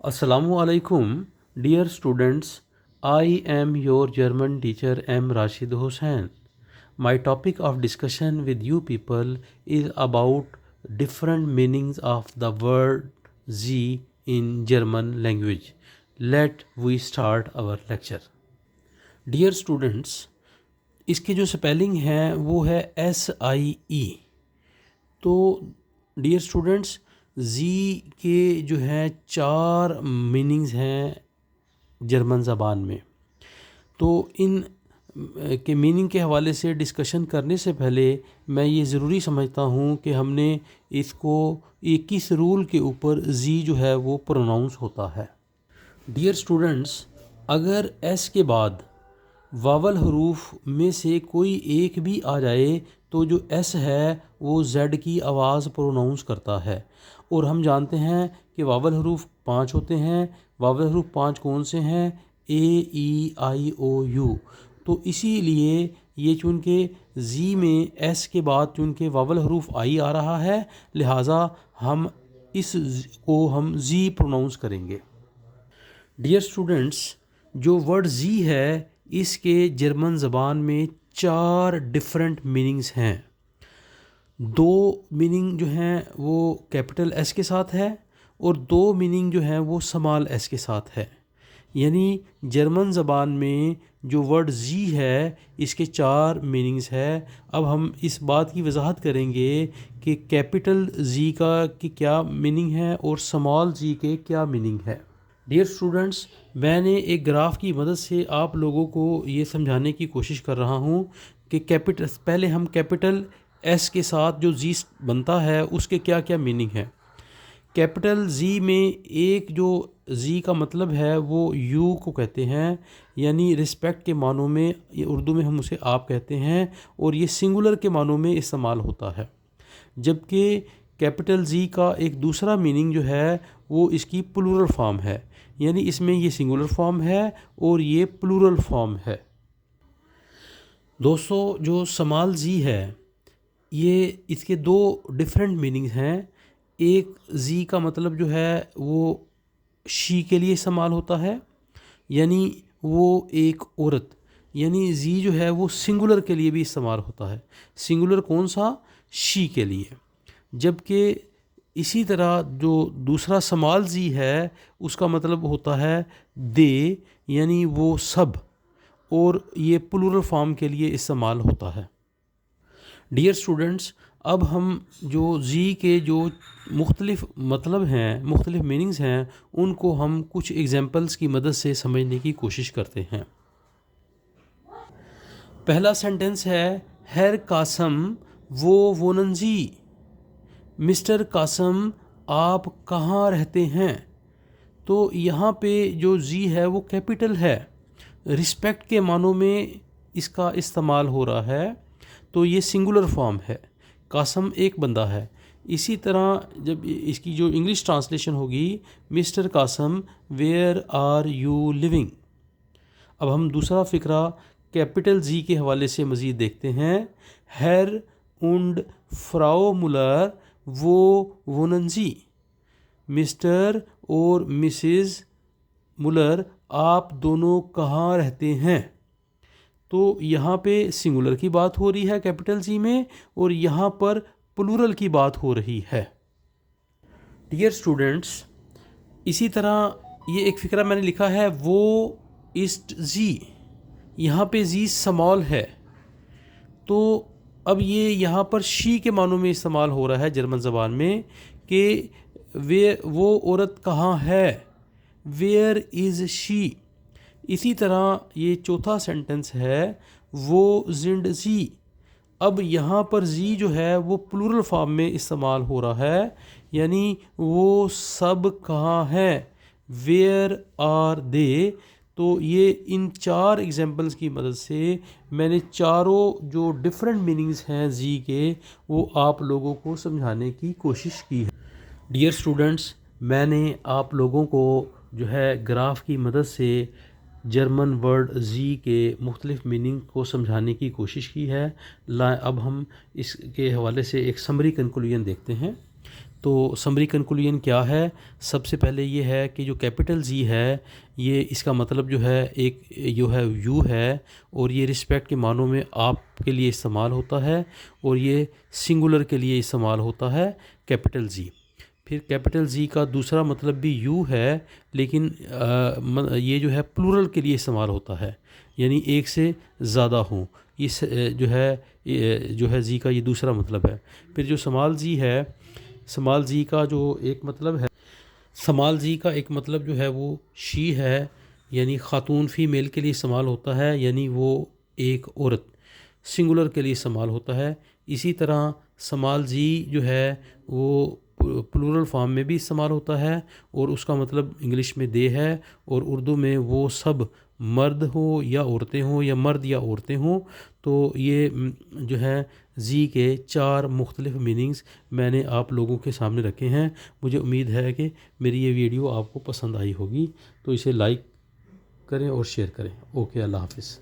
Assalamu alaikum, dear students. I am your German teacher M. Rashid Hussain. My topic of discussion with you people is about different meanings of the word Z in German language. Let we start our lecture. Dear students, इसके जो spelling है वो है SIE। तो dear students, जी के जो है 4 meanings हैं जर्मन ज़बान में। तो इन के मीनिंग के हवाले से डिस्कशन करने से पहले मैं ये ज़रूरी समझता हूँ कि हमने इसको 21 रूल के ऊपर जी जो है वो प्रोनाउंस होता है। डियर स्टूडेंट्स, अगर एस के बाद वावल हरूफ में से कोई एक भी आ जाए तो जो एस है वो जेड की आवाज़ प्रोनाउंस करता है। और हम जानते हैं कि वावल हरूफ 5 होते हैं। वावल हरूफ 5 कौन से हैं? AEIOU। तो इसीलिए ये चूँकि जी में एस के बाद चूँकि वावल हरूफ आई आ रहा है, लिहाजा हम इस को हम जी प्रोनाउंस करेंगे। डियर स्टूडेंट्स, जो वर्ड जी है इसके जर्मन ज़बान में 4 डिफरेंट मीनिंग्स हैं। 2 मीनिंग जो हैं वो कैपिटल एस के साथ है और 2 मीनिंग जो हैं वो स्मॉल एस के साथ है। यानी जर्मन ज़बान में जो वर्ड जी है इसके 4 मीनिंग्स है। अब हम इस बात की वजाहत करेंगे कि कैपिटल जी का की क्या मीनिंग है और स्मॉल जी के क्या मीनिंग है। डियर स्टूडेंट्स, मैंने एक ग्राफ की मदद से आप लोगों को ये समझाने की कोशिश कर रहा हूँ कि पहले हम कैपिटल एस के साथ जो जी बनता है उसके क्या क्या मीनिंग है। कैपिटल जी में एक जो जी का मतलब है वो यू को कहते हैं, यानी रिस्पेक्ट के मानों में, ये उर्दू में हम उसे आप कहते हैं और ये सिंगुलर के मानों में इस्तेमाल होता है। जबकि कैपिटल जी का एक दूसरा मीनिंग जो है वो इसकी प्लूरल फॉर्म है, यानी इसमें ये सिंगुलर फॉर्म है और ये प्लूरल फॉर्म है। दोस्तों, जो स्मॉल जी है ये इसके 2 डिफरेंट मीनिंग्स हैं। एक जी का मतलब जो है वो शी के लिए इस्तेमाल होता है, यानी वो एक औरत, यानी जी जो है वो सिंगुलर के लिए भी इस्तेमाल होता है। सिंगुलर कौन सा? शी के लिए। जबकि इसी तरह जो दूसरा स्मॉल जी है उसका मतलब होता है दे, यानी वो सब, और ये प्लूरल फॉर्म के लिए इस्तेमाल होता है। डियर स्टूडेंट्स, अब हम जो जी के जो मुख्तलिफ मतलब हैं, मुख्तलिफ मीनिंग्स हैं, उनको हम कुछ एग्जांपल्स की मदद से समझने की कोशिश करते हैं। पहला सेंटेंस है हैर कासम वो वोनन जी। मिस्टर कासम आप कहाँ रहते हैं? तो यहाँ पे जो जी है वो कैपिटल है, रिस्पेक्ट के मानों में इसका इस्तेमाल हो रहा है, तो ये सिंगुलर फॉर्म है। कासम एक बंदा है। इसी तरह जब इसकी जो इंग्लिश ट्रांसलेशन होगी, mister Kasam where are you living. अब हम दूसरा फ़िक्रा कैपिटल जी के हवाले से मज़ीद देखते हैं। हैर उंड फ्राओ मुलर वो वोनन जी। मिस्टर और मिसेस मुलर आप दोनों कहाँ रहते हैं? तो यहाँ पे सिंगुलर की बात हो रही है कैपिटल जी में और यहाँ पर प्लूरल की बात हो रही है। डियर स्टूडेंट्स, इसी तरह ये एक फ़िक्रा मैंने लिखा है वो ईस्ट जी। यहाँ पे जी स्मॉल है, तो अब ये यहाँ पर शी के मानों में इस्तेमाल हो रहा है जर्मन ज़बान में कि वो औरत कहाँ है, वेयर इज़ शी। इसी तरह ये चौथा सेंटेंस है वो जिंड जी। अब यहाँ पर जी जो है वो प्लूरल फॉर्म में इस्तेमाल हो रहा है, यानी वो सब कहाँ हैं, वेयर आर दे। तो ये इन 4 एग्जांपल्स की मदद से मैंने चारों जो डिफरेंट मीनिंग्स हैं जी के वो आप लोगों को समझाने की कोशिश की है। डियर स्टूडेंट्स, मैंने आप लोगों को जो है ग्राफ की मदद से जर्मन वर्ड जी के मुख्तलिफ मीनिंग को समझाने की कोशिश की है। अब हम इसके हवाले से एक समरी कंक्लूजन देखते हैं। तो समरी कंक्लूजन क्या है? सबसे पहले ये है कि जो कैपिटल जी है, ये इसका मतलब जो है एक जो है यू है, और ये रिस्पेक्ट के मानों में आप के लिए इस्तेमाल होता है, और ये सिंगुलर के लिए इस्तेमाल होता है कैपिटल जी। फिर कैपिटल जी का दूसरा मतलब भी यू है, लेकिन ये जो है प्लूरल के लिए इस्तेमाल होता है, यानी एक से ज़्यादा हों। इस जो है जी का ये दूसरा मतलब है। फिर जो समाल जी है, समाल जी का जो एक मतलब है, समाल जी का एक मतलब जो है वो शी है, यानी ख़ातून फ़ीमेल के लिए इस्तेमाल होता है, यानी वो एक औरत, सिंगुलर के लिए इस्तेमाल होता है। इसी तरह समाल जी जो है वो प्लूरल फॉर्म में भी इस्तेमाल होता है, और उसका मतलब इंग्लिश में दे है, और उर्दू में वो सब मर्द हो या औरतें हों, या मर्द या औरतें हों। तो ये जो है जी के 4 मुख्तलिफ़ मीनिंग्स मैंने आप लोगों के सामने रखे हैं। मुझे उम्मीद है कि मेरी ये वीडियो आपको पसंद आई होगी, तो इसे लाइक करें और शेयर करें। ओके, अल्लाह हाफ़िज़।